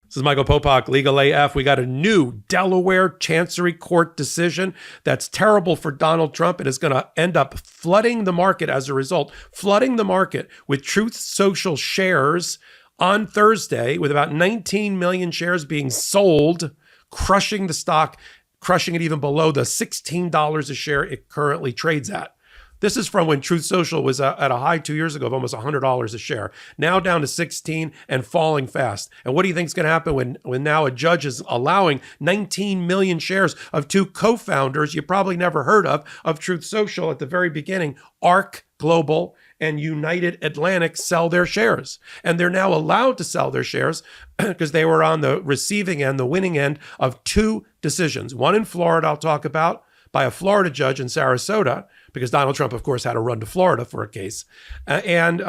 This is Michael Popok, Legal AF. We got a new Delaware Chancery Court decision that's terrible for Donald Trump and is going to end up flooding the market as a result, flooding the market with Truth Social shares on Thursday, with about 19 million shares being sold, crushing the stock, crushing it even below the $16 a share it currently trades at. This is from when Truth Social was at a high 2 years ago of almost $100 a share, now down to 16 and falling fast. And what do you think is going to happen when now a judge is allowing 19 million shares of two co-founders you probably never heard of Truth Social at the very beginning, ARC Global and United Atlantic, sell their shares. And they're now allowed to sell their shares because they were on the receiving end, the winning end of two decisions. One in Florida I'll talk about, by a Florida judge in Sarasota, because Donald Trump, of course, had to run to Florida for a case, and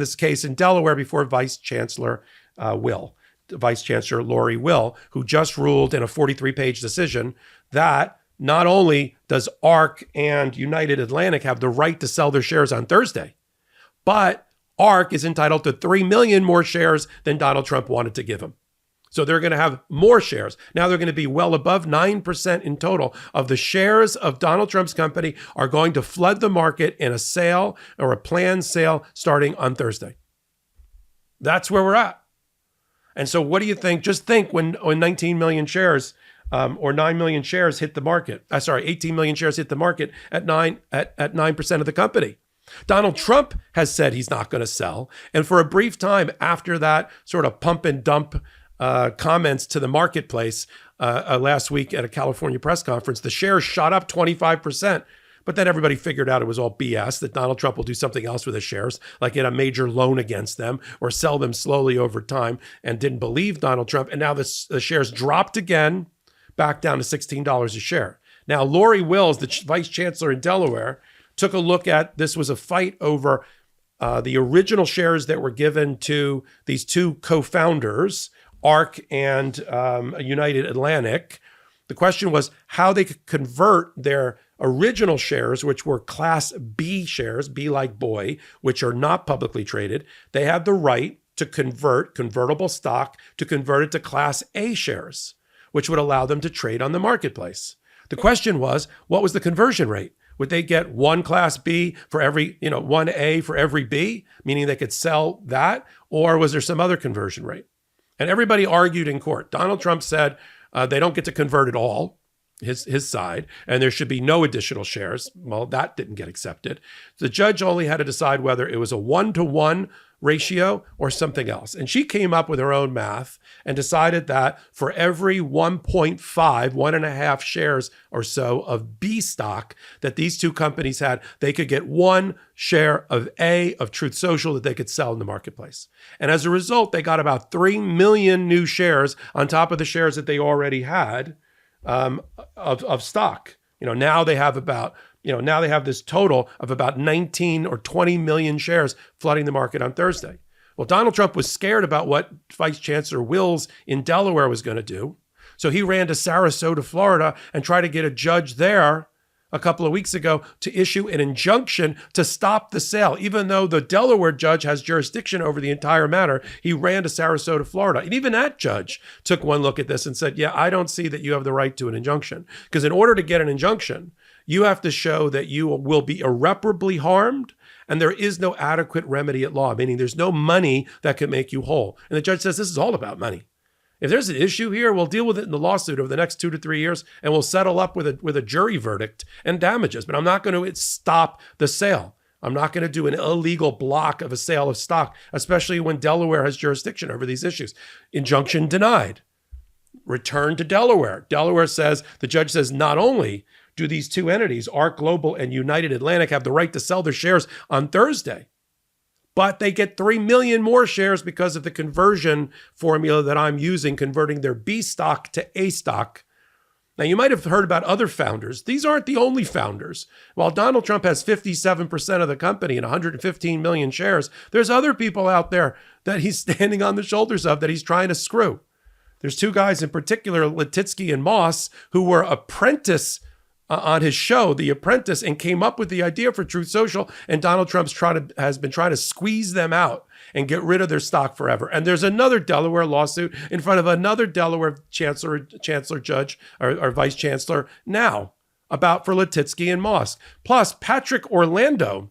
this case in Delaware before Vice Chancellor Lori Will, who just ruled in a 43-page decision that not only does ARC and United Atlantic have the right to sell their shares on Thursday, but ARC is entitled to 3 million more shares than Donald Trump wanted to give him. So they're going to have more shares. Now they're going to be well above 9% in total of the shares of Donald Trump's company are going to flood the market in a sale or a planned sale starting on Thursday. That's where we're at. And so what do you think? Just think when 19 million shares or 9 million shares hit the market. 18 million shares hit the market at 9% of the company. Donald Trump has said he's not going to sell. And for a brief time after that sort of pump and dump comments to the marketplace last week at a California press conference, the shares shot up 25%. But then everybody figured out it was all BS, that Donald Trump will do something else with his shares, like get a major loan against them or sell them slowly over time, and didn't believe Donald Trump. And now the shares dropped again, back down to $16 a share. Now, Lori Wills, the vice chancellor in Delaware, took a look at this was a fight over the original shares that were given to these two co-founders, ARC and United Atlantic. The question was how they could convert their original shares, which were Class B shares, B like boy, which are not publicly traded. They have the right to convert convertible stock to convert it to Class A shares, which would allow them to trade on the marketplace. The question was, what was the conversion rate? Would they get one Class B for every, one A for every B, meaning they could sell that? Or was there some other conversion rate? And everybody argued in court. Donald Trump said they don't get to convert at all, his side, and there should be no additional shares. Well, that didn't get accepted. The judge only had to decide whether it was a 1-to-1 ratio or something else. And she came up with her own math and decided that for every 1.5 shares or so of B stock that these two companies had, they could get one share of A of Truth Social that they could sell in the marketplace. And as a result, they got about 3 million new shares on top of the shares that they already had of stock. Now they have about now they have this total of about 19 or 20 million shares flooding the market on Thursday. Well, Donald Trump was scared about what Vice Chancellor Wills in Delaware was going to do. So he ran to Sarasota, Florida, and tried to get a judge there a couple of weeks ago to issue an injunction to stop the sale. Even though the Delaware judge has jurisdiction over the entire matter, he ran to Sarasota, Florida. And even that judge took one look at this and said, yeah, I don't see that you have the right to an injunction. Because in order to get an injunction, you have to show that you will be irreparably harmed and there is no adequate remedy at law, meaning there's no money that can make you whole. And the judge says this is all about money. If there's an issue here, we'll deal with it in the lawsuit over the next 2 to 3 years, and we'll settle up with a jury verdict and damages. But I'm not going to stop the sale. I'm not going to do an illegal block of a sale of stock, especially when Delaware has jurisdiction over these issues. Injunction denied. Return to Delaware. Delaware says, the judge says, not only do these two entities, ARC Global and United Atlantic, have the right to sell their shares on Thursday, but they get 3 million more shares because of the conversion formula that I'm using, converting their B stock to A stock. Now, you might have heard about other founders. These aren't the only founders. While Donald Trump has 57% of the company and 115 million shares, there's other people out there that he's standing on the shoulders of that he's trying to screw. There's two guys in particular, Letitsky and Moss, who were apprentice on his show, The Apprentice, and came up with the idea for Truth Social. And Donald Trump has been trying to squeeze them out and get rid of their stock forever. And there's another Delaware lawsuit in front of another Delaware chancellor judge or vice chancellor now for Letitsky and Moss. Plus, Patrick Orlando,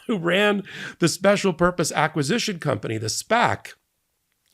who ran the Special Purpose Acquisition Company, the SPAC,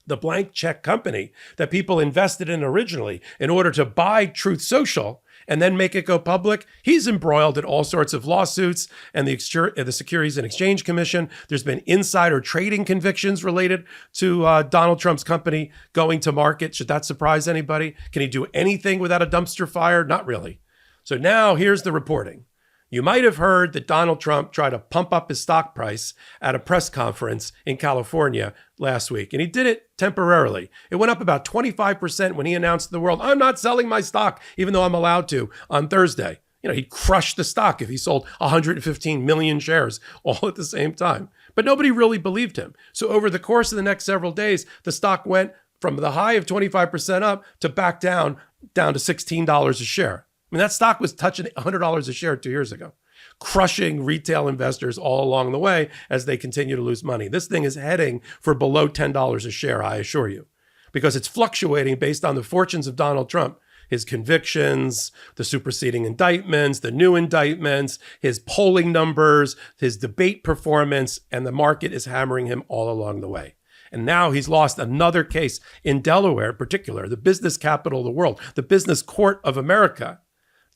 the blank check company that people invested in originally in order to buy Truth Social and then make it go public. He's embroiled in all sorts of lawsuits and the Securities and Exchange Commission. There's been insider trading convictions related to Donald Trump's company going to market. Should that surprise anybody? Can he do anything without a dumpster fire? Not really. So now here's the reporting. You might have heard that Donald Trump tried to pump up his stock price at a press conference in California last week, and he did it temporarily. It went up about 25% when he announced to the world, I'm not selling my stock, even though I'm allowed to, on Thursday. He'd crush the stock if he sold 115 million shares all at the same time. But nobody really believed him. So over the course of the next several days, the stock went from the high of 25% up to back down to $16 a share. I mean, that stock was touching $100 a share 2 years ago, crushing retail investors all along the way as they continue to lose money. This thing is heading for below $10 a share, I assure you, because it's fluctuating based on the fortunes of Donald Trump, his convictions, the superseding indictments, the new indictments, his polling numbers, his debate performance, and the market is hammering him all along the way. And now he's lost another case in Delaware in particular, the business capital of the world, the business court of America,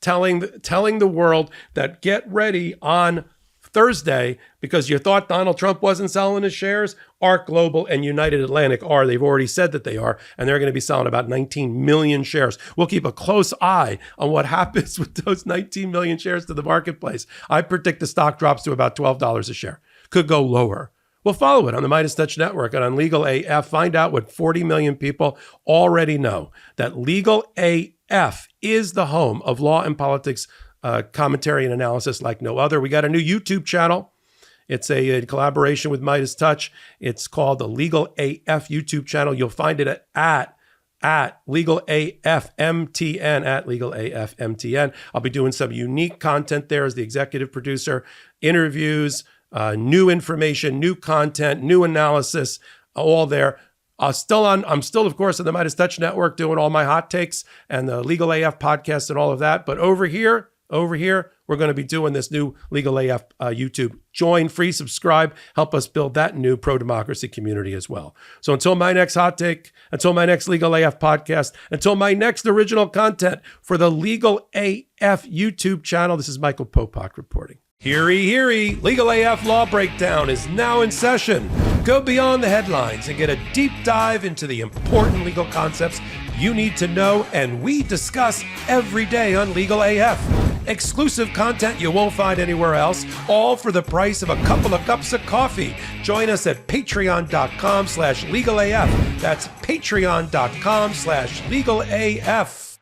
telling the world that get ready on Thursday because you thought Donald Trump wasn't selling his shares. ARK Global and United Atlantic are. They've already said that they are, and they're going to be selling about 19 million shares. We'll keep a close eye on what happens with those 19 million shares to the marketplace. I predict the stock drops to about $12 a share. Could go lower. We'll follow it on the MeidasTouch Network and on Legal AF. Find out what 40 million people already know, that Legal AF is the home of law and politics commentary and analysis like no other. We got a new YouTube channel. It's a collaboration with MeidasTouch. It's called the Legal AF YouTube channel. You'll find it at Legal AF MTN, at Legal AF MTN. I'll be doing some unique content there as the executive producer, interviews, new information, new content, new analysis, all there. I'm still, of course, on the MeidasTouch Network doing all my hot takes and the Legal AF podcast and all of that. But over here, we're going to be doing this new Legal AF YouTube. Join, free, subscribe, help us build that new pro-democracy community as well. So until my next hot take, until my next Legal AF podcast, until my next original content for the Legal AF YouTube channel, this is Michael Popok reporting. Heary, Legal AF Law Breakdown is now in session. Go beyond the headlines and get a deep dive into the important legal concepts you need to know, and we discuss every day on Legal AF. Exclusive content you won't find anywhere else, all for the price of a couple of cups of coffee. Join us at patreon.com/legalaf. That's patreon.com/legalaf.